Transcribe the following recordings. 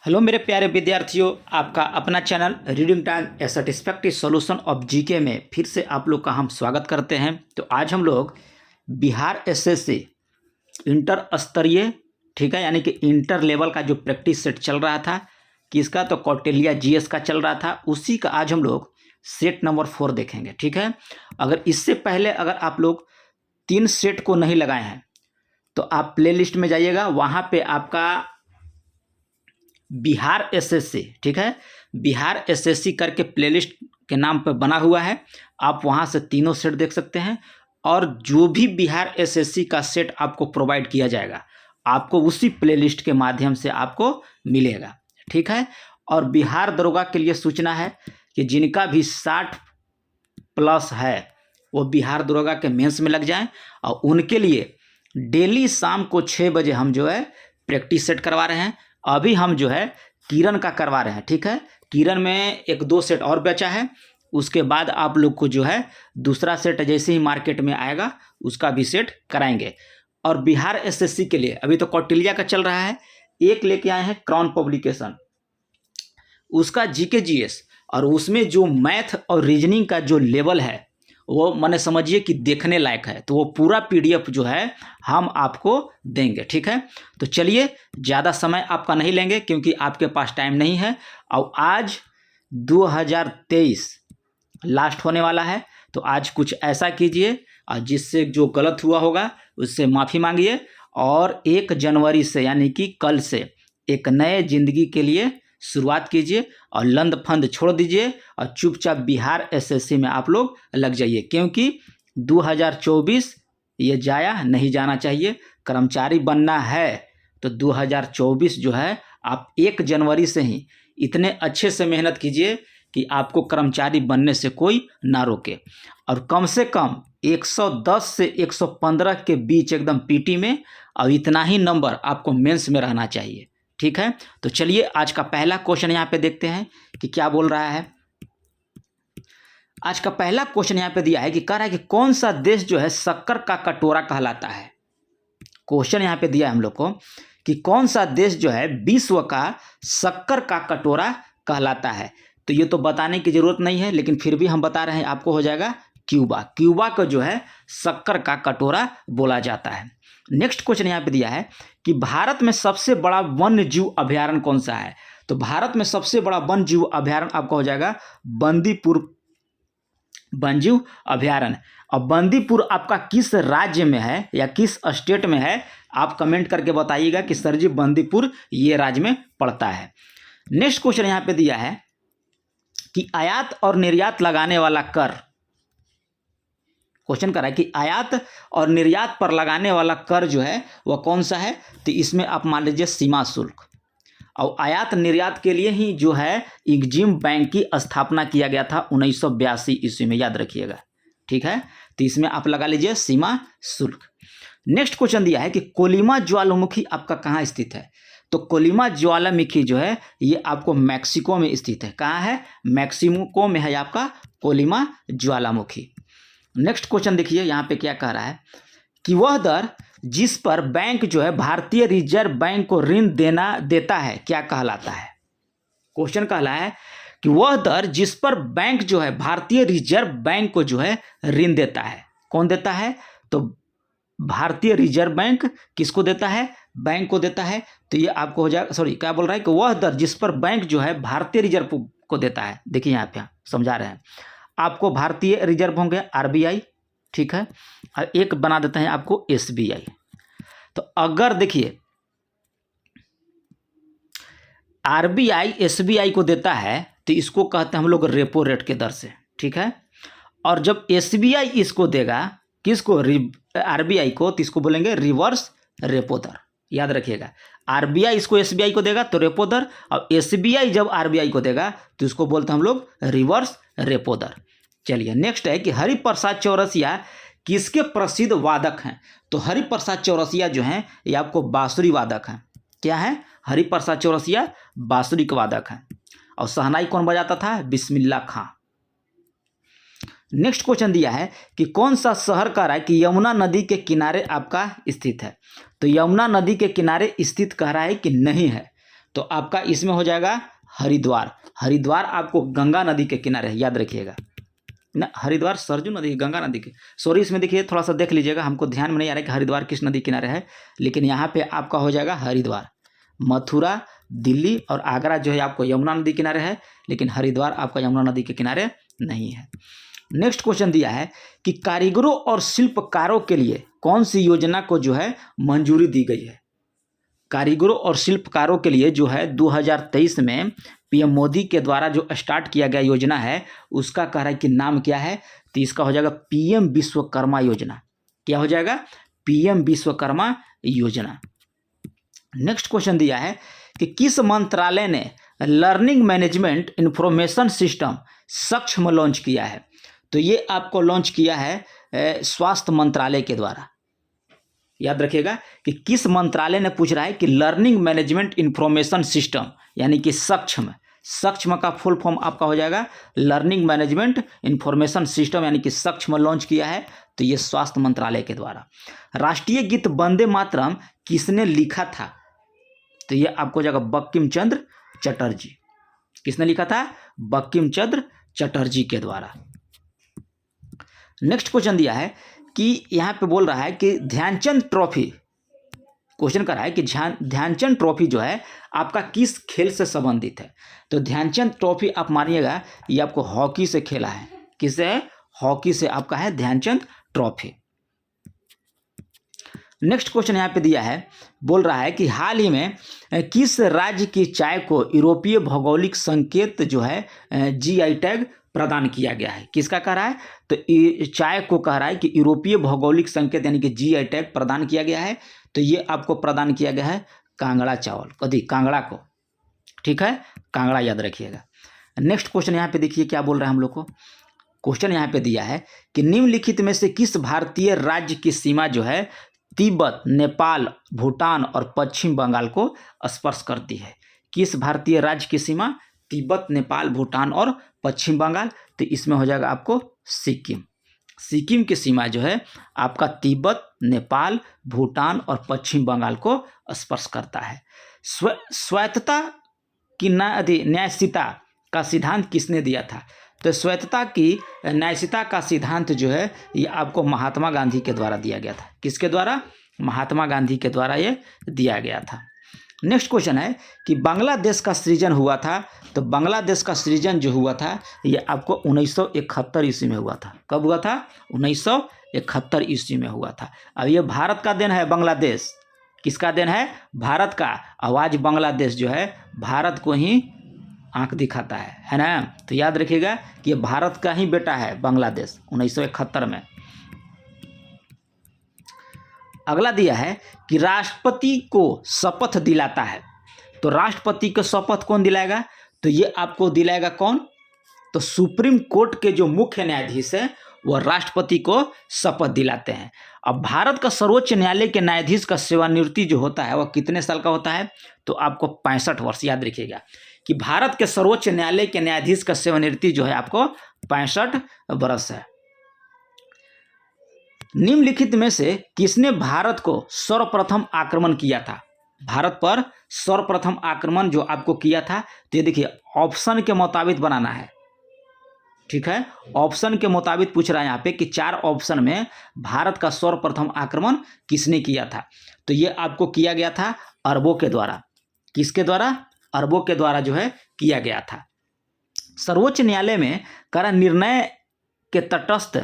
Hello मेरे प्यारे विद्यार्थियों, आपका अपना channel reading time A satisfactory solution of GK में फिर से आप लोग का हम स्वागत करते हैं। तो आज हम लोग बिहार एसएससी इंटर स्तरीय, ठीक है, यानी कि इंटर लेवल का जो प्रैक्टिस सेट चल रहा था किसका, तो कौटिल्य जीएस का चल रहा था, उसी का आज हम लोग सेट नंबर 4 देखेंगे। ठीक है, अगर इससे पहले अगर आप लोग 3 सेट को नहीं लगाए हैं तो आप प्लेलिस्ट में जाइएगा, वहाँ पे आपका बिहार एसएससी, ठीक है, बिहार एसएससी करके प्लेलिस्ट के नाम पर बना हुआ है। आप वहाँ से तीनों सेट देख सकते हैं और जो भी बिहार एसएससी का सेट आपको प्रोवाइड किया जाएगा आपको उसी प्लेलिस्ट के माध्यम से आपको मिलेगा। ठीक है, और बिहार दरोगा के लिए सूचना है कि जिनका भी 60 प्लस है वो बिहार दरोगा के मेंस में लग जाएं, और उनके लिए डेली शाम को 6 बजे हम जो है प्रैक्टिस सेट करवा रहे हैं। अभी हम जो है किरण का करवा रहे हैं। ठीक है, किरण में 1-2 सेट और बचा है, उसके बाद आप लोग को जो है दूसरा सेट जैसे ही मार्केट में आएगा उसका भी सेट कराएंगे। और बिहार एसएससी के लिए अभी तो कौटिल्य का चल रहा है, एक लेके आए हैं क्राउन पब्लिकेशन, उसका जीके जीएस, और उसमें जो मैथ और रीजनिंग का जो लेवल है वो माने समझिए कि देखने लायक है। तो वो पूरा पीडीएफ जो है हम आपको देंगे। ठीक है, तो चलिए ज़्यादा समय आपका नहीं लेंगे क्योंकि आपके पास टाइम नहीं है, और आज 2023 लास्ट होने वाला है। तो आज कुछ ऐसा कीजिए और जिससे जो गलत हुआ होगा उससे माफ़ी मांगिए, और 1 जनवरी से यानी कि कल से एक नए जिंदगी के लिए शुरुआत कीजिए और लंद फंद छोड़ दीजिए और चुपचाप बिहार एसएससी में आप लोग लग जाइए, क्योंकि 2024 ये जाया नहीं जाना चाहिए। कर्मचारी बनना है तो 2024 जो है आप 1 जनवरी से ही इतने अच्छे से मेहनत कीजिए कि आपको कर्मचारी बनने से कोई ना रोके, और कम से कम 110 से 115 के बीच एकदम पीटी में, और इतना ही नंबर आपको मेंस में रहना चाहिए। ठीक है, तो चलिए आज का पहला क्वेश्चन यहाँ पे देखते हैं कि क्या बोल रहा है। आज का पहला क्वेश्चन यहाँ पे दिया है कि कह रहा है कि कौन सा देश जो है शक्कर का कटोरा कहलाता है। क्वेश्चन यहाँ पे दिया है हम लोग को कि कौन सा देश जो है विश्व का शक्कर का कटोरा कहलाता है। तो ये तो बताने की जरूरत नहीं है, लेकिन फिर भी हम बता रहे हैं, आपको हो जाएगा क्यूबा। क्यूबा को जो है शक्कर का कटोरा बोला जाता है। नेक्स्ट क्वेश्चन यहाँ पे दिया है कि भारत में सबसे बड़ा वन्य जीव अभयारण्य कौन सा है। तो भारत में सबसे बड़ा वन्य जीव अभयारण्य आपका हो जाएगा बंदीपुर वन्य जीव अभयारण्य। और बंदीपुर आपका किस राज्य में है या किस स्टेट में है, आप कमेंट करके बताइएगा कि सर जी बंदीपुर ये राज्य में पड़ता है। नेक्स्ट क्वेश्चन यहाँ पे दिया है कि आयात और निर्यात लगाने वाला कर, क्वेश्चन कर रहा है कि आयात और निर्यात पर लगाने वाला कर जो है वह कौन सा है। तो इसमें आप मान लीजिए सीमा शुल्क, और आयात निर्यात के लिए ही जो है एग्जिम बैंक की स्थापना किया गया था 1982 ईस्वी में, याद रखिएगा। ठीक है, तो इसमें आप लगा लीजिए सीमा शुल्क। नेक्स्ट क्वेश्चन दिया है कि कोलिमा ज्वालामुखी आपका कहाँ स्थित है। तो कोलिमा ज्वालामुखी जो है ये आपको मैक्सिको में स्थित है। कहाँ है, मैक्सिको में है आपका कोलिमा ज्वालामुखी। नेक्स्ट क्वेश्चन देखिए यहाँ पे क्या कह रहा है कि वह दर जिस पर बैंक जो है भारतीय रिजर्व बैंक को ऋण देता है क्या कहलाता है। क्वेश्चन कहला है कि वह दर जिस पर बैंक जो है भारतीय रिजर्व बैंक को जो है ऋण देता है, कौन देता है, तो भारतीय रिजर्व बैंक किसको देता है, बैंक को देता है। तो ये आपको हो जाएगा, सॉरी क्या बोल रहा है कि वह दर जिस पर बैंक जो है भारतीय रिजर्व को देता है। देखिए यहाँ पे समझा रहे हैं आपको, भारतीय रिजर्व होंगे आरबीआई, ठीक है, और एक बना देते हैं आपको एसबीआई। तो अगर देखिए आरबीआई एसबीआई को देता है तो इसको कहते हैं हम लोग रेपो रेट के दर से। ठीक है, और जब एसबीआई इसको देगा किसको, आरबीआई को, तो इसको बोलेंगे रिवर्स रेपो दर। याद रखिएगा, आरबीआई इसको एसबीआई को देगा तो रेपो दर, और एसबीआई जब आरबीआई को देगा तो इसको बोलते हैं हम लोग रिवर्स रेपो दर। चलिए नेक्स्ट है कि हरिप्रसाद चौरसिया किसके प्रसिद्ध वादक हैं। तो हरिप्रसाद चौरसिया जो हैं ये आपको बांसुरी वादक हैं। क्या है, हरिप्रसाद चौरसिया बांसुरी के वादक हैं। और शहनाई कौन बजाता था, बिस्मिल्लाह खां। नेक्स्ट क्वेश्चन दिया है कि कौन सा शहर कह रहा है कि यमुना नदी के किनारे आपका स्थित है। तो यमुना नदी के किनारे स्थित कह रहा है कि नहीं है। तो आपका इसमें हो जाएगा हरिद्वार। हरिद्वार आपको गंगा नदी के किनारे है, याद रखिएगा ना। हरिद्वार सरजू नदी, गंगा नदी के, सॉरी इसमें देखिए थोड़ा सा देख लीजिएगा, हमको ध्यान में नहीं आ रहा है कि हरिद्वार किस नदी किनारे है, लेकिन यहाँ पे आपका हो जाएगा हरिद्वार। मथुरा, दिल्ली और आगरा जो है आपको यमुना नदी किनारे है, लेकिन हरिद्वार आपका यमुना नदी के किनारे नहीं है। नेक्स्ट क्वेश्चन दिया है कि कारीगरों और शिल्पकारों के लिए कौन सी योजना को जो है मंजूरी दी गई है। कारीगरों और शिल्पकारों के लिए जो है 2023 में पीएम मोदी के द्वारा जो स्टार्ट किया गया योजना है, उसका कह रहा है कि नाम क्या है, तो इसका हो जाएगा पीएम विश्वकर्मा योजना। क्या हो जाएगा? पीएम विश्वकर्मा योजना। नेक्स्ट क्वेश्चन दिया है कि किस मंत्रालय ने लर्निंग मैनेजमेंट इंफॉर्मेशन सिस्टम सक्षम लॉन्च किया है। तो ये आपको लॉन्च किया है स्वास्थ्य मंत्रालय के द्वारा। याद रखिएगा कि किस मंत्रालय ने पूछ रहा है कि लर्निंग मैनेजमेंट इंफॉर्मेशन सिस्टम यानी कि सक्षम। सक्षम का फुल फॉर्म आपका हो जाएगा लर्निंग मैनेजमेंट इंफॉर्मेशन सिस्टम यानी कि सक्षम लॉन्च किया है, तो ये स्वास्थ्य मंत्रालय के द्वारा। राष्ट्रीय गीत वंदे मातरम किसने लिखा था, तो ये आपको हो जाएगा बंकिम चंद्र चटर्जी। किसने लिखा था? बंकिम चंद्र चटर्जी के द्वारा। नेक्स्ट क्वेश्चन दिया है कि यहाँ पे बोल रहा है कि ध्यानचंद ट्रॉफी, क्वेश्चन कर रहा है कि ध्यानचंद ट्रॉफी जो है आपका किस खेल से संबंधित है। तो ध्यानचंद ट्रॉफी आप मानिएगा ये आपको हॉकी से खेला है। किससे है? हॉकी से आपका है ध्यानचंद ट्रॉफी। नेक्स्ट क्वेश्चन यहाँ पे दिया है, बोल रहा है कि हाल ही में किस राज्य की चाय को यूरोपीय भौगोलिक संकेत जो है जीआई टैग प्रदान किया गया है। किसका कह रहा है? तो चाय को कह रहा है कि यूरोपीय भौगोलिक संकेत यानी कि जीआई टैग प्रदान किया गया है। तो ये आपको प्रदान किया गया है कांगड़ा चावल, कभी कांगड़ा को। ठीक है, कांगड़ा याद रखिएगा। नेक्स्ट क्वेश्चन यहाँ पे देखिए क्या बोल रहा है हम लोग को। क्वेश्चन यहाँ पे दिया है कि निम्नलिखित में से किस भारतीय राज्य की सीमा जो है तिब्बत, नेपाल, भूटान और पश्चिम बंगाल को स्पर्श करती है। किस भारतीय राज्य की सीमा? तिब्बत, नेपाल, भूटान और पश्चिम बंगाल। तो इसमें हो जाएगा आपको सिक्किम। सिक्किम की सीमा जो है आपका तिब्बत, नेपाल, भूटान और पश्चिम बंगाल को स्पर्श करता है। स्वायत्तता की न्यायशीता का सिद्धांत किसने दिया था? तो स्वायत्तता की न्यायशीता का सिद्धांत जो है ये आपको महात्मा गांधी के द्वारा दिया गया था। किसके द्वारा? महात्मा गांधी के द्वारा ये दिया गया था। नेक्स्ट क्वेश्चन है कि बांग्लादेश का सृजन हुआ था। तो बांग्लादेश का सृजन जो हुआ था ये आपको 1971 ईस्वी में हुआ था। कब हुआ था? 1971 ईस्वी में हुआ था। अब ये भारत का देन है बांग्लादेश। किसका देन है? भारत का। आवाज बांग्लादेश जो है भारत को ही आंख दिखाता है ना। तो याद रखिएगा कि ये भारत का ही बेटा है बांग्लादेश 1971 में। अगला दिया है कि राष्ट्रपति को शपथ दिलाता है। तो राष्ट्रपति को शपथ कौन दिलाएगा? तो ये आपको दिलाएगा कौन? तो सुप्रीम कोर्ट के जो मुख्य न्यायाधीश है वह राष्ट्रपति को शपथ दिलाते हैं। अब भारत का सर्वोच्च न्यायालय के न्यायाधीश का सेवानिवृत्ति जो होता है वह कितने साल का होता है? तो आपको 65 वर्ष। याद रखिएगा कि भारत के सर्वोच्च न्यायालय के न्यायाधीश का सेवानिवृत्ति जो है आपको 65 वर्ष है। निम्नलिखित में से किसने भारत को सर्वप्रथम आक्रमण किया था? भारत पर सर्वप्रथम आक्रमण जो आपको किया था, तो ये देखिए ऑप्शन के मुताबिक बनाना है। ठीक है, ऑप्शन के मुताबिक पूछ रहा है यहाँ पे कि 4 ऑप्शन में भारत का सर्वप्रथम आक्रमण किसने किया था। तो ये आपको किया गया था अरबों के द्वारा। किसके द्वारा? अरबों के द्वारा जो है किया गया था। सर्वोच्च न्यायालय में करा निर्णय के तटस्थ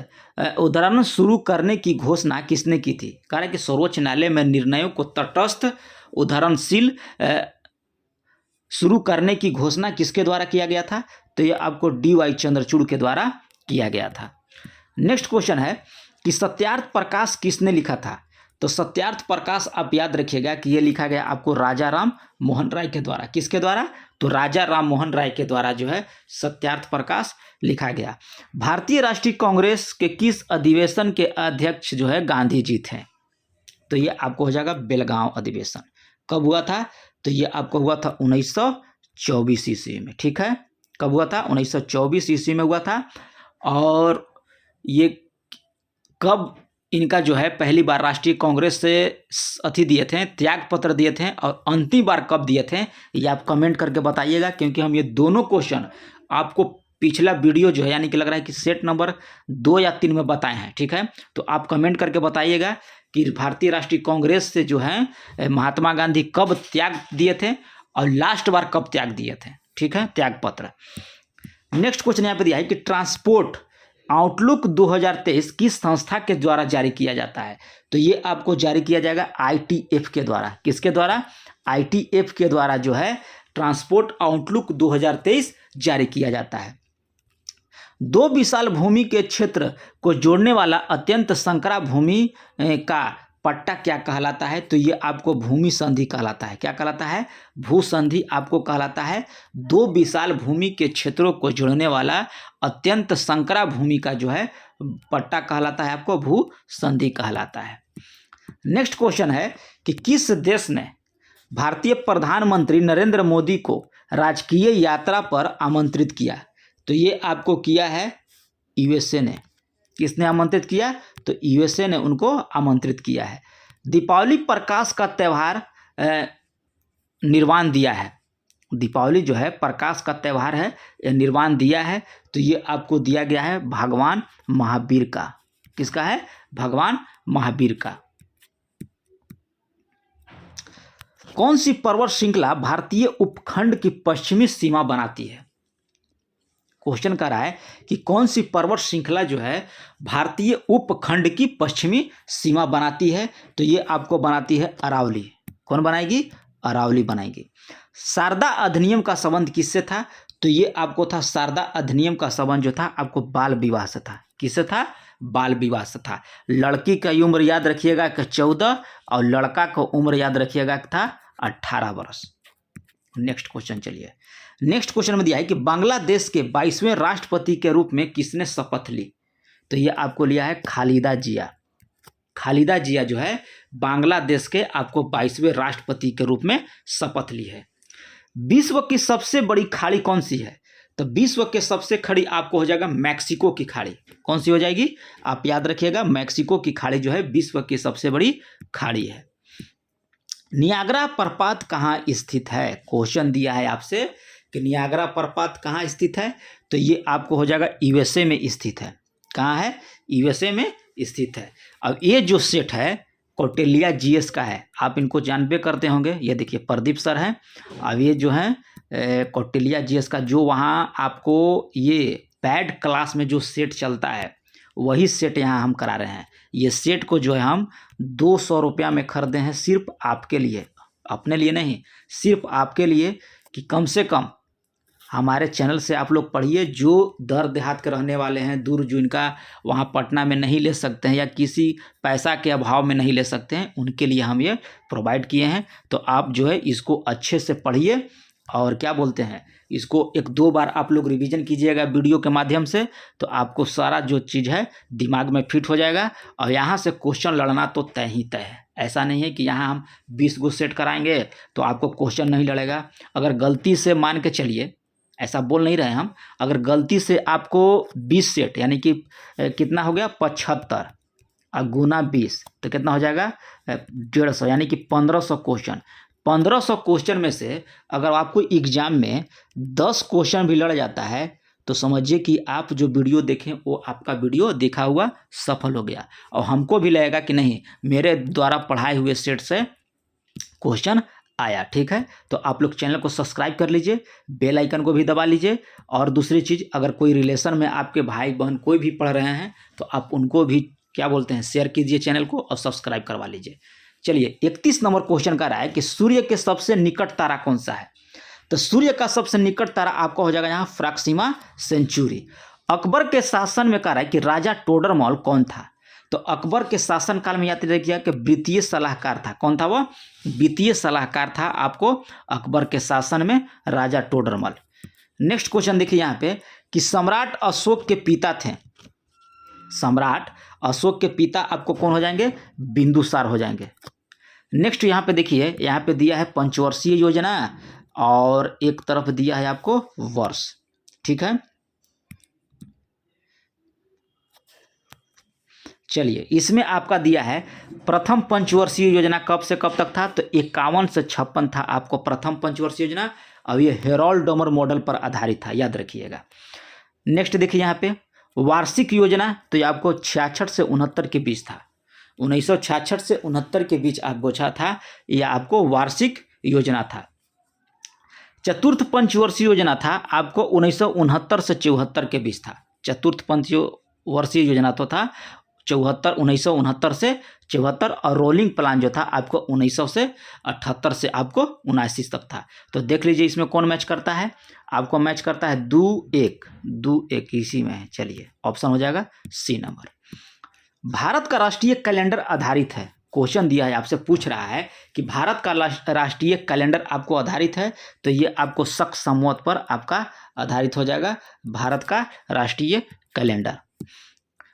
उदाहरण शुरू करने की घोषणा किसने की थी? कह रहा है कि सर्वोच्च न्यायालय में निर्णयों को तटस्थ उदाहरणशील शुरू करने की घोषणा किसके द्वारा किया गया था? तो यह आपको डी.वाई. चंद्रचूड़ के द्वारा किया गया था। नेक्स्ट क्वेश्चन है कि सत्यार्थ प्रकाश किसने लिखा था? तो सत्यार्थ प्रकाश आप याद रखिएगा कि यह लिखा गया आपको राजा राम मोहन राय के द्वारा। किसके द्वारा? तो राजा राम मोहन राय के द्वारा जो है सत्यार्थ प्रकाश लिखा गया। भारतीय राष्ट्रीय कांग्रेस के किस अधिवेशन के अध्यक्ष जो है गांधी जी थे? तो ये आपको हो जाएगा बेलगांव अधिवेशन। कब हुआ था? तो ये आपको हुआ था 1924 ईस्वी में। ठीक है, कब हुआ था? 1924 ईस्वी में हुआ था। और ये कब इनका जो है पहली बार राष्ट्रीय कांग्रेस से अथी दिए थे, त्याग पत्र दिए थे, और अंतिम बार कब दिए थे ये आप कमेंट करके बताइएगा, क्योंकि हम ये दोनों क्वेश्चन आपको पिछला वीडियो जो है यानी कि लग रहा है कि सेट नंबर 2 या 3 में बताए हैं। ठीक है, तो आप कमेंट करके बताइएगा कि भारतीय राष्ट्रीय कांग्रेस से जो है महात्मा गांधी कब त्याग दिए थे और लास्ट बार कब त्याग दिए थे। ठीक है, त्याग पत्र। नेक्स्ट क्वेश्चन यहाँ पे दिया है कि ट्रांसपोर्ट आउटलुक 2023 किस संस्था के द्वारा जारी किया जाता है। तो ये आपको जारी किया जाएगा ITF के द्वारा। किसके द्वारा? ITF के द्वारा जो है ट्रांसपोर्ट आउटलुक 2023 जारी किया जाता है। 2 विशाल भूमि के क्षेत्र को जोड़ने वाला अत्यंत संकरा भूमि का पट्टा क्या कहलाता है। तो ये आपको भूमि संधि कहलाता है। क्या कहलाता है? भू संधि आपको कहलाता है। 2 विशाल भूमि के क्षेत्रों को जोड़ने वाला अत्यंत संकरा भूमि का जो है पट्टा कहलाता है, आपको भू संधि कहलाता है। नेक्स्ट क्वेश्चन है कि किस देश ने भारतीय प्रधानमंत्री नरेंद्र मोदी को राजकीय यात्रा पर आमंत्रित किया। तो ये आपको किया है USA ने। किसने आमंत्रित किया? तो USA ने उनको आमंत्रित किया है। दीपावली प्रकाश का त्यौहार निर्वाण दिया है। दीपावली जो है प्रकाश का त्यौहार है, निर्वाण दिया है। तो ये आपको दिया गया है भगवान महावीर का। किसका है? भगवान महावीर का। कौन सी पर्वत श्रृंखला भारतीय उपखंड की पश्चिमी सीमा बनाती है? क्वेश्चन कर रहा है कि कौन सी पर्वत श्रृंखला जो है भारतीय उपखंड की पश्चिमी सीमा बनाती है। तो ये आपको बनाती है अरावली। कौन बनाएगी? अरावली बनाएगी। शारदा अधिनियम का संबंध किससे था? तो ये आपको था शारदा अधिनियम का संबंध जो था आपको बाल विवाह से था। किससे था? बाल विवाह से था। लड़की का उम्र याद रखिएगा कि 14 और लड़का का उम्र याद रखिएगा कि था 18 वर्ष। नेक्स्ट क्वेश्चन चलिए। नेक्स्ट क्वेश्चन में दिया है कि बांग्लादेश के 22वें राष्ट्रपति के रूप में किसने शपथ ली। तो ये आपको लिया है खालिदा जिया। खालिदा जिया जो है बांग्लादेश के आपको 22वें राष्ट्रपति के रूप में शपथ ली है। विश्व की सबसे बड़ी खाड़ी कौन सी है? तो विश्व के सबसे खाड़ी आपको हो जाएगा मैक्सिको की खाड़ी। कौन सी हो जाएगी? आप याद रखिएगा मैक्सिको की खाड़ी जो है विश्व की सबसे बड़ी खाड़ी है। नियाग्रा प्रपात कहाँ स्थित है? क्वेश्चन दिया है आपसे कि नियाग्रा प्रपात कहाँ स्थित है। तो ये आपको हो जाएगा USA में स्थित है। कहाँ है? USA में स्थित है। अब ये जो सेट है कौटिल्य GS का है, आप इनको जानबे करते होंगे। ये देखिए प्रदीप सर हैं। अब ये जो है कौटिल्य GS का जो वहाँ आपको ये पैड क्लास में जो सेट चलता है वही सेट यहाँ हम करा रहे हैं। ये सेट को जो है हम 200 रुपया में खरीदे हैं, सिर्फ आपके लिए, अपने लिए नहीं, सिर्फ आपके लिए, कि कम से कम हमारे चैनल से आप लोग पढ़िए। जो दर देहात के रहने वाले हैं, दूर जो इनका वहाँ पटना में नहीं ले सकते हैं या किसी पैसा के अभाव में नहीं ले सकते हैं, उनके लिए हम ये प्रोवाइड किए हैं। तो आप जो है इसको अच्छे से पढ़िए और क्या बोलते हैं, इसको 1-2 बार आप लोग रिवीजन कीजिएगा वीडियो के माध्यम से, तो आपको सारा जो चीज़ है दिमाग में फिट हो जाएगा। और यहाँ से क्वेश्चन लड़ना तो तय ही तय है। ऐसा नहीं है कि यहाँ हम 20 गो सेट कराएंगे तो आपको क्वेश्चन नहीं लड़ेगा। अगर गलती से मान के चलिए, ऐसा बोल नहीं रहे हम, अगर गलती से आपको 20 सेट यानी कि कितना हो गया 75 और गुना 20 तो कितना हो जाएगा 150, यानी कि 1500 क्वेश्चन। 1500 क्वेश्चन में से अगर आपको एग्जाम में 10 क्वेश्चन भी लड़ जाता है तो समझिए कि आप जो वीडियो देखें वो आपका वीडियो देखा हुआ सफल हो गया। और हमको भी लगेगा कि नहीं, मेरे द्वारा पढ़ाए हुए सेट से क्वेश्चन आया। ठीक है, तो आप लोग चैनल को सब्सक्राइब कर लीजिए, बेल आइकन को भी दबा लीजिए। और दूसरी चीज़, अगर कोई रिलेशन में आपके भाई बहन कोई भी पढ़ रहे हैं तो आप उनको भी क्या बोलते हैं शेयर कीजिए चैनल को और सब्सक्राइब करवा लीजिए। चलिए 31 नंबर क्वेश्चन का रहा है कि सूर्य के सबसे निकट तारा कौन सा है। तो सूर्य का सबसे निकट तारा आपका हो जाएगा यहाँ प्रॉक्सिमा सेंचुरी। अकबर के शासन में कह रहा है कि राजा टोडरमल कौन था। तो अकबर के शासनकाल में याद रखिएगा कि वित्तीय सलाहकार था। कौन था वो? वित्तीय सलाहकार था आपको अकबर के शासन में राजा टोडरमल। नेक्स्ट क्वेश्चन देखिए यहाँ पे कि सम्राट अशोक के पिता थे। सम्राट अशोक के पिता आपको कौन हो जाएंगे? बिंदुसार हो जाएंगे। नेक्स्ट यहाँ पे देखिए, यहाँ पे दिया है पंचवर्षीय योजना और एक तरफ दिया है आपको वर्ष। ठीक है, चलिए, इसमें आपका दिया है प्रथम पंचवर्षीय योजना कब से कब तक था, तो 51 से 56 था आपको प्रथम पंचवर्षीय योजना। अब ये हेरोल्ड डोमर मॉडल पर आधारित था, याद रखिएगा। नेक्स्ट देखिए यहाँ पे वार्षिक योजना, तो ये आपको 66 से 69 के बीच था। 1966 से 69 के बीच आप पूछा था, यह आपको वार्षिक योजना था। चतुर्थ पंचवर्षीय योजना था आपको 1969 से 74 के बीच था। चतुर्थ पंचवर्षीय योजना तो था 1969 से 74, और रोलिंग प्लान जो था आपको 1900 से 78 से आपको 79 तक था। तो देख लीजिए इसमें कौन मैच करता है, आपको मैच करता है 2-1 इसी में है। चलिए, ऑप्शन हो जाएगा सी नंबर। भारत का राष्ट्रीय कैलेंडर आधारित है, क्वेश्चन दिया है आपसे, पूछ रहा है कि भारत का राष्ट्रीय कैलेंडर आपको आधारित है, तो ये आपको शक संवत पर आपका आधारित हो जाएगा भारत का राष्ट्रीय कैलेंडर।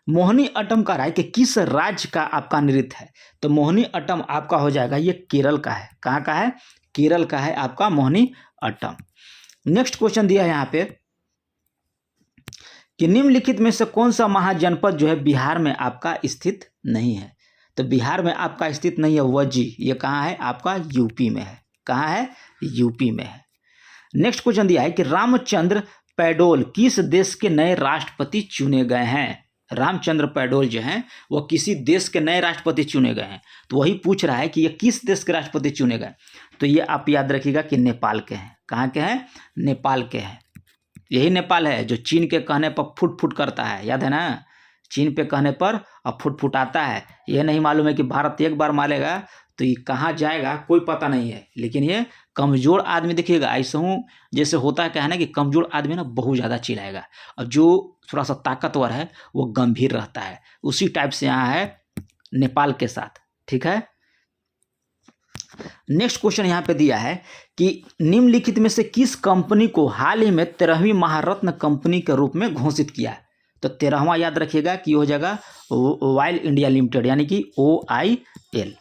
मोहिनी अट्टम का राय कि किस राज्य का आपका नृत्य है, तो मोहिनी अट्टम आपका हो जाएगा ये केरल का है। कहाँ का है, केरल का है आपका मोहिनी अट्टम। नेक्स्ट क्वेश्चन दिया है यहाँ पे कि निम्नलिखित में से कौन सा महाजनपद जो है बिहार में आपका स्थित नहीं है, तो बिहार में आपका स्थित नहीं है वजी, ये कहाँ है आपका यूपी में है। कहाँ है, यूपी में है। नेक्स्ट क्वेश्चन दिया है कि रामचंद्र पौडेल किस देश के नए राष्ट्रपति चुने गए हैं। रामचंद्र पौडेल जो हैं वो किसी देश के नए राष्ट्रपति चुने गए हैं, तो वही पूछ रहा है कि ये किस देश के राष्ट्रपति चुने गए, तो ये आप याद रखिएगा कि नेपाल के हैं। कहाँ के हैं, नेपाल के हैं। यही नेपाल है जो चीन के कहने पर फुट फुट करता है, याद है ना, चीन पे कहने पर अब फुट फुटाता है। ये नहीं मालूम है कि भारत एक बार मारेगा तो ये कहाँ जाएगा कोई पता नहीं है, लेकिन ये कमज़ोर आदमी देखिएगा, ऐसा हूँ जैसे होता है, क्या है ना कि कमज़ोर आदमी ना बहुत ज़्यादा चिल्लाएगा, और जो थोड़ा सा ताकतवर है वो गंभीर रहता है। उसी टाइप से यहाँ है नेपाल के साथ, ठीक है। नेक्स्ट क्वेश्चन यहाँ पे दिया है कि निम्नलिखित में से किस कंपनी को हाल ही में 13वीं महारत्न कंपनी के रूप में घोषित किया है, तो 13वां याद रखिएगा कि हो जाएगा ऑयल इंडिया लिमिटेड, यानी कि OIL।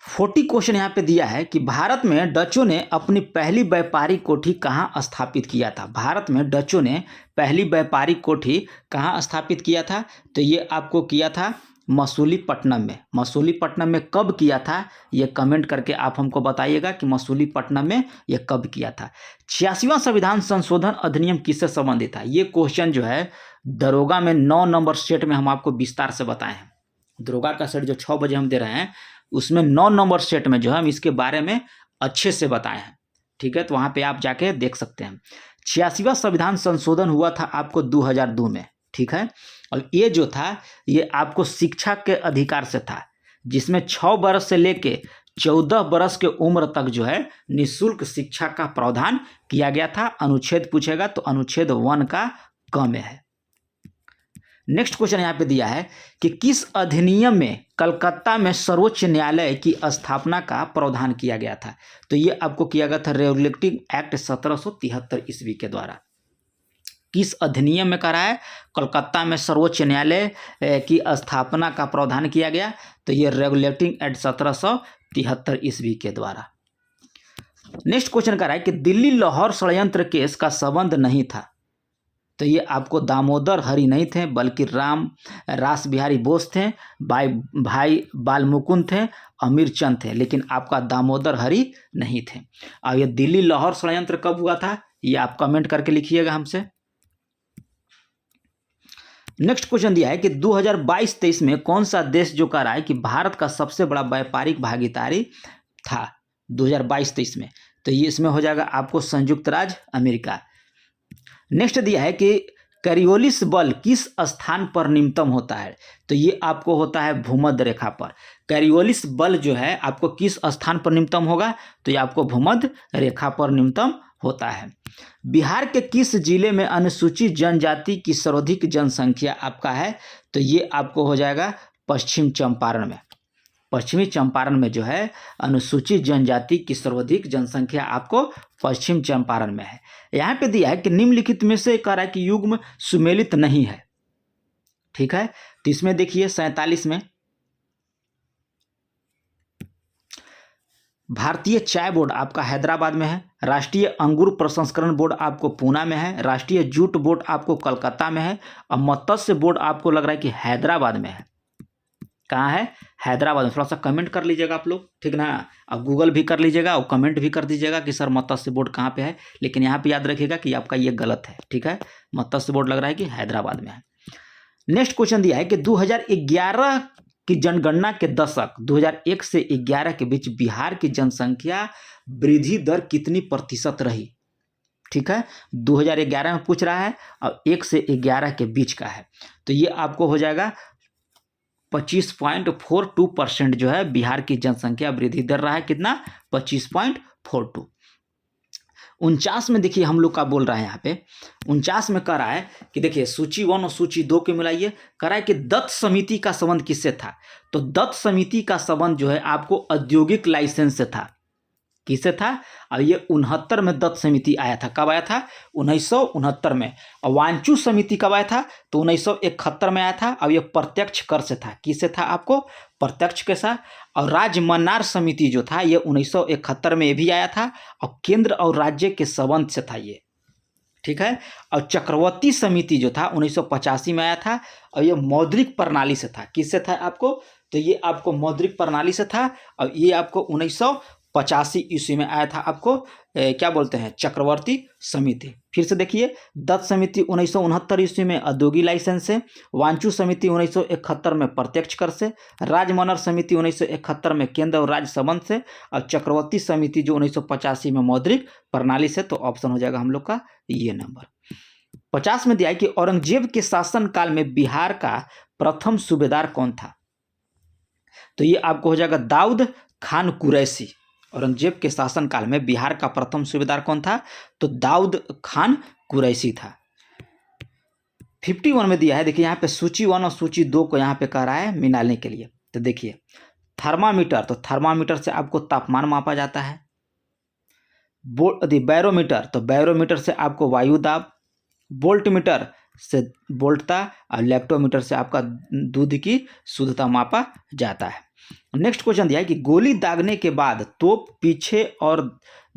40 क्वेश्चन यहाँ पे दिया है कि भारत में डचों ने अपनी पहली व्यापारिक कोठी कहाँ स्थापित किया था। भारत में डचों ने पहली व्यापारिक कोठी कहाँ स्थापित किया था, तो ये आपको किया था मसूलीपट्टनम में। मसूलीपट्टनम में कब किया था, ये कमेंट करके आप हमको बताइएगा कि मसूलीपट्टनम में ये कब किया था। 86वां संविधान संशोधन अधिनियम किससे संबंधित था, ये क्वेश्चन जो है दरोगा में 9 नंबर सेट में हम आपको विस्तार से बताए हैं। दरोगा का सेट जो 6 बजे हम दे रहे हैं उसमें 9 नंबर सेट में जो है हम इसके बारे में अच्छे से बताए हैं, ठीक है, तो वहाँ पे आप जाके देख सकते हैं। 86वां संविधान संशोधन हुआ था आपको 2002 में, ठीक है। और ये जो था ये आपको शिक्षा के अधिकार से था, जिसमें 6 बरस से लेके 14 बरस के उम्र तक जो है निःशुल्क शिक्षा का प्रावधान किया गया था। अनुच्छेद पूछेगा तो अनुच्छेद 1 का क में है। नेक्स्ट क्वेश्चन यहाँ पे दिया है कि किस अधिनियम में कलकत्ता में सर्वोच्च न्यायालय की स्थापना का प्रावधान किया गया था, तो ये आपको किया गया था रेगुलेटिंग एक्ट 1773 ईस्वी के द्वारा। किस अधिनियम में करा है, कलकत्ता में सर्वोच्च न्यायालय की स्थापना का प्रावधान किया गया, तो ये रेगुलेटिंग एक्ट 1773 ईस्वी के द्वारा। नेक्स्ट क्वेश्चन करा है कि दिल्ली लाहौर षड्यंत्र केस का संबंध नहीं था, तो ये आपको दामोदर हरि नहीं थे बल्कि रास बिहारी बोस थे, भाई बाल मुकुंद थे, अमीर चंद थे, लेकिन आपका दामोदर हरि नहीं थे। और ये दिल्ली लाहौर षड्यंत्र कब हुआ था, ये आप कमेंट करके लिखिएगा हमसे। नेक्स्ट क्वेश्चन दिया है कि 2022-23 में कौन सा देश जो कह रहा है कि भारत का सबसे बड़ा व्यापारिक भागीदारी था 2022-23 में, तो ये इसमें हो जाएगा आपको संयुक्त राज्य अमेरिका। नेक्स्ट दिया है कि करियोलिस बल किस स्थान पर न्यूनतम होता है, तो ये आपको होता है भूमध्य रेखा पर। करियोलिस बल जो है आपको किस स्थान पर न्यूनतम होगा, तो ये आपको भूमध्य रेखा पर न्यूनतम होता है। बिहार के किस जिले में अनुसूचित जनजाति की सर्वाधिक जनसंख्या आपका है, तो ये आपको हो जाएगा पश्चिम चंपारण में। पश्चिमी चंपारण में जो है अनुसूचित जनजाति की सर्वाधिक जनसंख्या आपको पश्चिम चंपारण में है। यहाँ पे दिया है कि निम्नलिखित में से कह रहा है कि युग्म सुमेलित नहीं है, ठीक है, तो इसमें देखिए 47 में भारतीय चाय बोर्ड आपका हैदराबाद में है, राष्ट्रीय अंगूर प्रसंस्करण बोर्ड आपको पूना में है, राष्ट्रीय जूट बोर्ड आपको कलकत्ता में है, और मत्स्य बोर्ड आपको लग रहा है कि हैदराबाद में है। कहाँ है? हैदराबाद में। थोड़ा सा कमेंट कर लीजिएगा आप लोग, ठीक ना। अब गूगल भी कर लीजिएगा और कमेंट भी कर दीजिएगा कि सर मत्स्य बोर्ड कहाँ पे है, लेकिन यहाँ पे याद रखिएगा कि आपका ये गलत है, ठीक है। मत्स्य बोर्ड लग रहा है कि हैदराबाद में है। नेक्स्ट क्वेश्चन दिया है कि 2011 की जनगणना के दशक 2001 से 11 के बीच बिहार की जनसंख्या वृद्धि दर कितनी प्रतिशत रही, ठीक है। 2011 में पूछ रहा है और 1 से 11 के बीच का है, तो ये आपको हो जाएगा 25.42% जो है बिहार की जनसंख्या वृद्धि दर रहा है। कितना? 25.42। 49 में देखिए हम लोग का बोल रहा है यहाँ पे 49 में कह रहा है कि देखिए सूची 1 और सूची 2 के मिलाइए। कह रहा है कि दत्त समिति का संबंध किससे था, तो दत्त समिति का संबंध जो है आपको औद्योगिक लाइसेंस से था। किससे था? अब ये 69 में दत्त समिति आया था। कब आया था? 1969 में। और वांचू समिति कब आया था? तो 1971 में आया था। अब ये प्रत्यक्ष कर से था। किससे था? आपको प्रत्यक्ष के साथ। और राजमन्नार समिति जो था ये 1971 में भी आया था और केंद्र और राज्य के संबंध से था ये, ठीक है। और चक्रवर्ती समिति जो था 1985 में आया था और ये मौद्रिक प्रणाली से था। किससे था आपको? तो ये आपको मौद्रिक प्रणाली से था और ये आपको 1985 ईस्वी में आया था। आपको क्या बोलते हैं? चक्रवर्ती समिति। फिर से देखिए, दत्त समिति 1969 ईस्वी में औद्योगिक लाइसेंस से, वांचू समिति 1971 में प्रत्यक्ष कर से, राजमन्नार समिति 1971 में केंद्र और राज्य संबंध से, और चक्रवर्ती समिति जो 1985 में मौद्रिक प्रणाली से। तो ऑप्शन हो जाएगा हम लोग का ये नंबर। 50 में दिया है कि औरंगजेब के शासनकाल में बिहार का प्रथम सूबेदार कौन था, तो ये आपको हो जाएगा दाऊद खान कुरैशी। औरंगजेब के शासनकाल में बिहार का प्रथम सूबेदार कौन था, तो दाऊद खान कुरैशी था। 51 में दिया है, देखिए यहाँ पे सूची 1 और सूची 2 को यहाँ पे कह रहा है मिलाने के लिए। तो देखिए थर्मामीटर, तो थर्मामीटर से आपको तापमान मापा जाता है। बैरोमीटर, तो बैरोमीटर से आपको वायु दाब। वोल्टमीटर से वोल्टता, और लैक्टोमीटर से आपका दूध की शुद्धता मापा जाता है। नेक्स्ट क्वेश्चन दिया है कि गोली दागने के बाद तोप पीछे और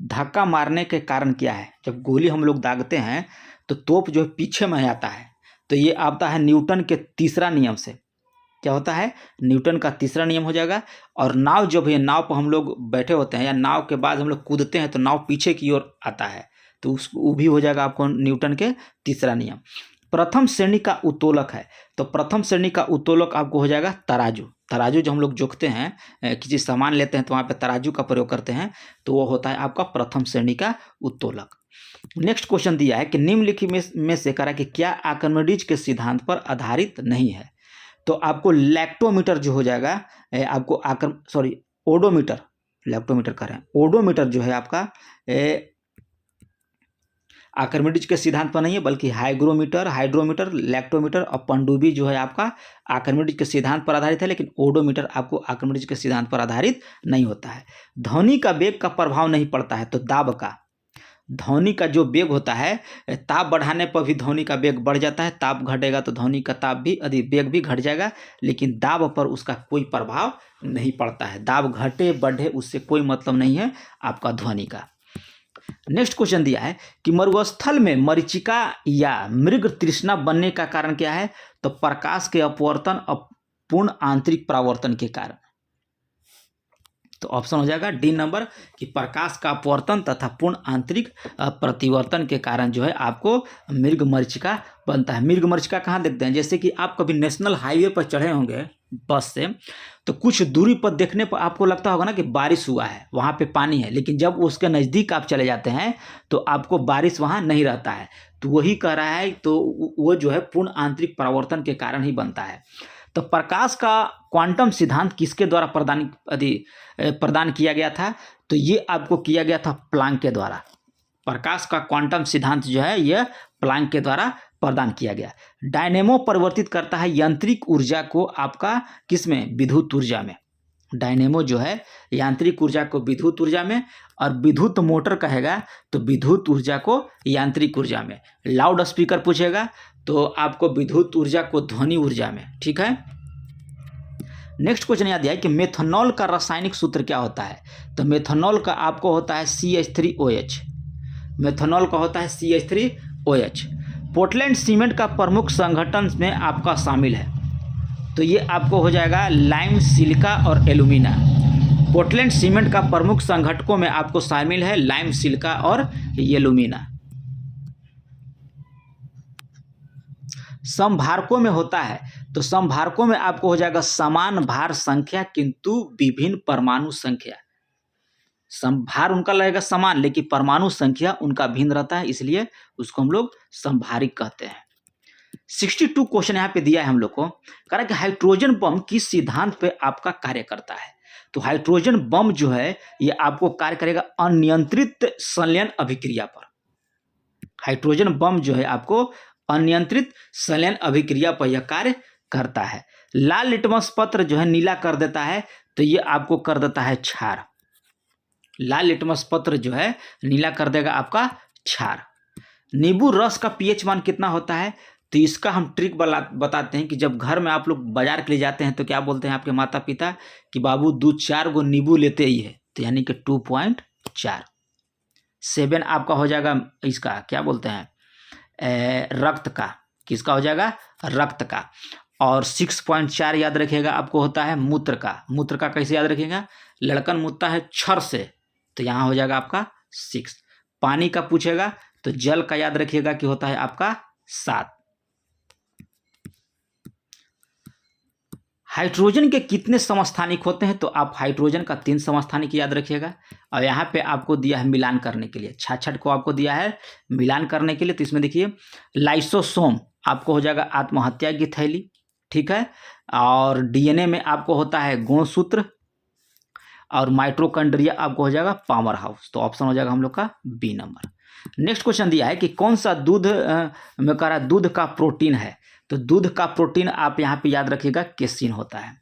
धक्का मारने के कारण क्या है। जब गोली हम लोग दागते हैं तो तोप जो पीछे में आता है, तो ये आता है न्यूटन के तीसरा नियम से। क्या होता है? न्यूटन का तीसरा नियम हो जाएगा। और नाव जब ये नाव पर हम लोग बैठे होते हैं या नाव के बाद हम लोग कूदते हैं तो नाव पीछे की ओर आता है, तो वो भी हो जाएगा आपको न्यूटन के तीसरा नियम। प्रथम श्रेणी का उत्तोलक है, तो प्रथम श्रेणी का उत्तोलक आपको हो जाएगा तराजू। तराजू जो हम लोग जोखते हैं, किसी सामान लेते हैं तो वहाँ पे तराजू का प्रयोग करते हैं, तो वो होता है आपका प्रथम श्रेणी का उत्तोलक। नेक्स्ट क्वेश्चन दिया है कि निम्नलिखित में से करा कि क्या आर्किमिडीज के सिद्धांत पर आधारित नहीं है, तो आपको लैक्टोमीटर जो हो जाएगा आपको ओडोमीटर, लैक्टोमीटर कह रहे हैं, ओडोमीटर जो है आपका आर्किमिडीज के सिद्धांत पर नहीं है, बल्कि हाइड्रोमीटर, लैक्टोमीटर और पनडुब्बी जो है आपका आर्किमिडीज के सिद्धांत पर आधारित है, लेकिन ओडोमीटर आपको आर्किमिडीज के सिद्धांत पर आधारित नहीं होता है। ध्वनि का वेग का प्रभाव नहीं पड़ता है, तो दाब का, ध्वनि का जो वेग होता है, ताप बढ़ाने पर भी ध्वनि का वेग बढ़ जाता है, ताप घटेगा तो ध्वनि का ताप भी वेग भी घट जाएगा, लेकिन दाब पर उसका कोई प्रभाव नहीं पड़ता है। दाब घटे बढ़े उससे कोई मतलब नहीं है आपका ध्वनि का। नेक्स्ट क्वेश्चन दिया है कि मरुस्थल में मरीचिका या मृग तृष्णा बनने का कारण क्या है, तो प्रकाश के अपवर्तन और पूर्ण आंतरिक परावर्तन के कारण। तो ऑप्शन हो जाएगा डी नंबर कि प्रकाश का अपवर्तन तथा पूर्ण आंतरिक प्रतिवर्तन के कारण जो है आपको मृग मरीचिका बनता है। मृग मरीचिका कहाँ देखते हैं? जैसे कि आप कभी नेशनल हाईवे पर चढ़े होंगे बस से, तो कुछ दूरी पर देखने पर आपको लगता होगा ना कि बारिश हुआ है, वहाँ पे पानी है, लेकिन जब उसके नज़दीक आप चले जाते हैं तो आपको बारिश वहाँ नहीं रहता है। तो वही कह रहा है, तो वो जो है पूर्ण आंतरिक परावर्तन के कारण ही बनता है। तो प्रकाश का क्वांटम सिद्धांत किसके द्वारा प्रदान किया गया था, तो ये आपको किया गया था प्लांक के द्वारा। प्रकाश का क्वांटम सिद्धांत जो है यह प्लांक के द्वारा प्रदान किया गया। डायनेमो परिवर्तित करता है यांत्रिक ऊर्जा को आपका किसमें? विद्युत ऊर्जा में। डायनेमो जो है यांत्रिक ऊर्जा को विद्युत ऊर्जा में, और विद्युत मोटर कहेगा तो विद्युत ऊर्जा को यांत्रिक ऊर्जा में। लाउड स्पीकर पूछेगा तो आपको विद्युत ऊर्जा को ध्वनि ऊर्जा में, ठीक है। नेक्स्ट क्वेश्चन याद दिया है कि मेथनॉल का रासायनिक सूत्र क्या होता है। तो मेथनॉल का आपको होता है CH3OH। मेथनॉल का होता है CH3OH। पोर्टलैंड सीमेंट का प्रमुख संगठन में आपका शामिल है, तो ये आपको हो जाएगा लाइम, सिलिका और एल्यूमिना। पोर्टलैंड सीमेंट का प्रमुख संगठकों में आपको शामिल है लाइम, सिलिका और एल्यूमिना। समभारकों में होता है, तो समभारकों में आपको हो जाएगा समान भार संख्या किंतु विभिन्न परमाणु संख्या। समभार उनका लगेगा समान, लेकिन परमाणु संख्या उनका भिन्न रहता है, इसलिए उसको हम लोग समभारिक कहते हैं। 62 क्वेश्चन यहाँ पे दिया है हम लोग को, कह रहा है कि हाइड्रोजन बम किस सिद्धांत पे आपका कार्य करता है। तो हाइड्रोजन बम जो है ये आपको कार्य करेगा अनियंत्रित संलयन अभिक्रिया पर। हाइड्रोजन बम जो है आपको अनियंत्रित संलयन अभिक्रिया पर यह कार्य करता है। लाल लिटमस पत्र जो है नीला कर देता है, तो ये आपको कर देता है क्षार। लाल लिटमस पत्र जो है नीला कर देगा आपका क्षार। नींबू रस का पीएच मान कितना होता है। तो इसका हम ट्रिक बताते हैं कि जब घर में आप लोग बाजार के लिए जाते हैं तो क्या बोलते हैं आपके माता पिता कि बाबू दूध 4 गो नींबू लेते ही है, तो यानी कि 2.4। 7 आपका हो जाएगा इसका क्या बोलते हैं रक्त का, किसका हो जाएगा रक्त का। और 6.4 याद रखिएगा आपको होता है मूत्र का। मूत्र का कैसे याद रखिएगा, लड़कन मुतता है छर से, तो यहाँ हो जाएगा आपका 6। पानी का पूछेगा तो जल का याद रखिएगा कि होता है आपका 7। हाइड्रोजन के कितने समस्थानिक होते हैं, तो आप हाइड्रोजन का 3 समस्थानिक याद रखिएगा। और यहाँ पे आपको दिया है मिलान करने के लिए, 66 को आपको दिया है मिलान करने के लिए। तो इसमें देखिए लाइसोसोम आपको हो जाएगा आत्महत्या की थैली, ठीक है। और डीएनए में आपको होता है गुणसूत्र, और माइटोकॉन्ड्रिया आपको हो जाएगा पावर हाउस। तो ऑप्शन हो जाएगा हम लोग का बी नंबर। नेक्स्ट क्वेश्चन दिया है कि कौन सा दूध में कह रहा है दूध का प्रोटीन है। तो दूध का प्रोटीन आप यहाँ पे याद रखिएगा केसिन होता है।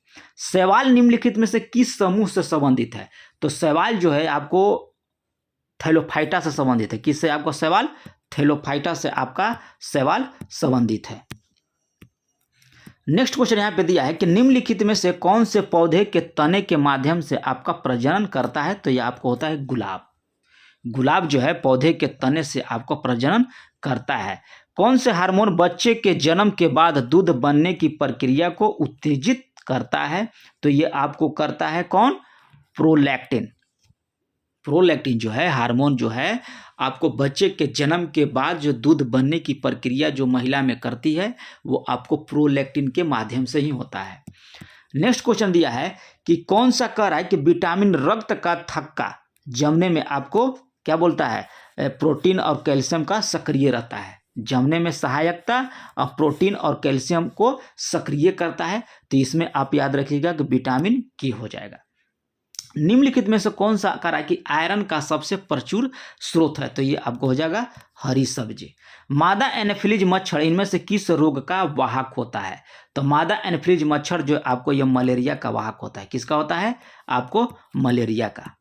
शैवाल निम्नलिखित में से किस समूह से संबंधित है। तो शैवाल जो है आपको थैलोफाइटा से संबंधित है। किससे आपको शैवाल, थैलोफाइटा से आपका शैवाल संबंधित है। नेक्स्ट क्वेश्चन यहाँ पे दिया है कि निम्नलिखित में से कौन से पौधे के तने के माध्यम से आपका प्रजनन करता है। तो यह आपको होता है गुलाब। गुलाब जो है पौधे के तने से आपको प्रजनन करता है। कौन से हार्मोन बच्चे के जन्म के बाद दूध बनने की प्रक्रिया को उत्तेजित करता है। तो ये आपको करता है कौन, प्रोलैक्टिन। प्रोलैक्टिन जो है हार्मोन जो है आपको बच्चे के जन्म के बाद जो दूध बनने की प्रक्रिया जो महिला में करती है वो आपको प्रोलैक्टिन के माध्यम से ही होता है। नेक्स्ट क्वेश्चन दिया है कि कौन सा कह रहा है कि विटामिन रक्त का थक्का जमने में आपको क्या बोलता है, प्रोटीन और कैल्शियम का सक्रिय रहता है। जमने में सहायकता और प्रोटीन और कैल्शियम को सक्रिय करता है। तो इसमें आप याद रखिएगा कि विटामिन की हो जाएगा। निम्नलिखित में से कौन सा कह रहा है कि आयरन का सबसे प्रचुर स्रोत है। तो ये आपको हो जाएगा हरी सब्जी। मादा एनाफिलीज मच्छर इनमें से किस रोग का वाहक होता है। तो मादा एनाफिलीज मच्छर जो आपको ये मलेरिया का वाहक होता है। किसका होता है, आपको मलेरिया का।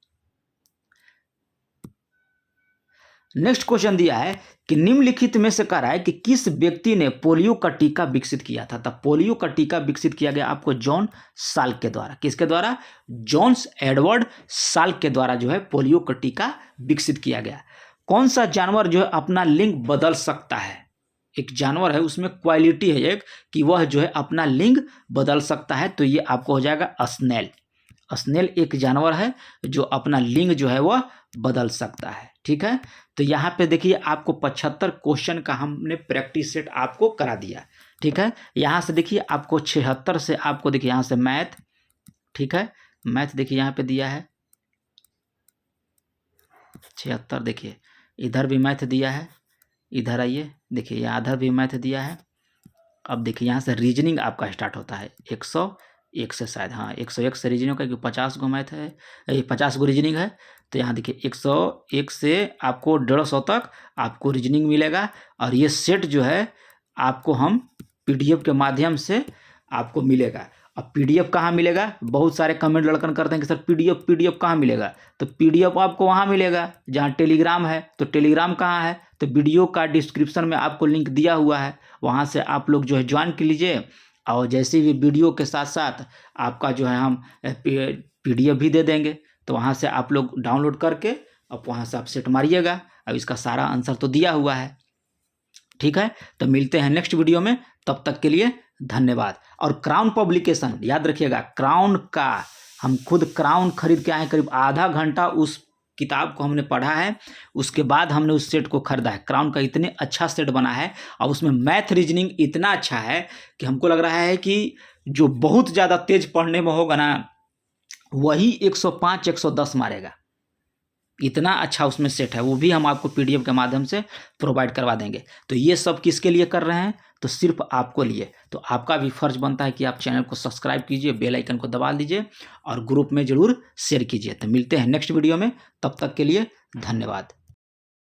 नेक्स्ट क्वेश्चन दिया है कि निम्नलिखित में से कह रहा है कि किस व्यक्ति ने पोलियो का टीका विकसित किया था। तो पोलियो का टीका विकसित किया गया आपको जॉन साल्क के द्वारा। किसके द्वारा, जॉन्स एडवर्ड साल्क के द्वारा जो है पोलियो का टीका विकसित किया गया। कौन सा जानवर जो है अपना लिंग बदल सकता है। एक जानवर है उसमें क्वालिटी है एक कि वह जो है अपना लिंग बदल सकता है। तो ये आपको हो जाएगा स्नेल। स्नेल एक जानवर है जो अपना लिंग जो है वह बदल सकता है, ठीक है। तो यहाँ पे देखिए आपको 75 क्वेश्चन का हमने प्रैक्टिस सेट आपको करा दिया, ठीक है। यहाँ से देखिए आपको 76 से आपको देखिए यहाँ से मैथ, ठीक है। मैथ देखिए यहाँ पे दिया है 76। देखिए इधर भी मैथ दिया है, इधर आइए देखिए यहाँ इधर भी मैथ दिया है। अब देखिए यहाँ से रीजनिंग आपका स्टार्ट होता है 101 से, शायद हाँ 101 से रीजनिंग का, क्योंकि 50 गो मैथ है, ये 50 गो रीजनिंग है। तो यहाँ देखिए 101 से आपको 150 तक आपको रीजनिंग मिलेगा। और ये सेट जो है आपको हम पीडीएफ के माध्यम से आपको मिलेगा। अब पीडीएफ कहाँ मिलेगा, बहुत सारे कमेंट लड़कन करते हैं कि सर पीडीएफ कहाँ मिलेगा। तो पीडीएफ आपको वहाँ मिलेगा जहाँ टेलीग्राम है। तो टेलीग्राम कहाँ है, तो वीडियो का डिस्क्रिप्शन में आपको लिंक दिया हुआ है, वहाँ से आप लोग जो है ज्वाइन कर लीजिए और जैसे भी वीडियो के साथ साथ आपका जो है हम PDF भी दे देंगे, तो वहाँ से आप लोग डाउनलोड करके अब वहाँ से आप सेट मारिएगा। अब इसका सारा आंसर तो दिया हुआ है, ठीक है। तो मिलते हैं नेक्स्ट वीडियो में, तब तक के लिए धन्यवाद। और क्राउन पब्लिकेशन याद रखिएगा, क्राउन का हम खुद क्राउन खरीद के आए, करीब आधा घंटा उस किताब को हमने पढ़ा है, उसके बाद हमने उस सेट को खरीदा है। क्राउन का इतने अच्छा सेट बना है और उसमें मैथ रीजनिंग इतना अच्छा है कि हमको लग रहा है कि जो बहुत ज़्यादा तेज पढ़ने में होगा ना, वही 105 110 मारेगा। इतना अच्छा उसमें सेट है, वो भी हम आपको PDF के माध्यम से प्रोवाइड करवा देंगे। तो ये सब किसके लिए कर रहे हैं? तो सिर्फ आपको लिए। तो आपका भी फर्ज बनता है कि आप चैनल को सब्सक्राइब कीजिए, बेल आइकन को दबा दीजिए और ग्रुप में ज़रूर शेयर कीजिए। तो मिलते हैं नेक्स्ट वीडियो में, तब तक के लिए धन्यवाद।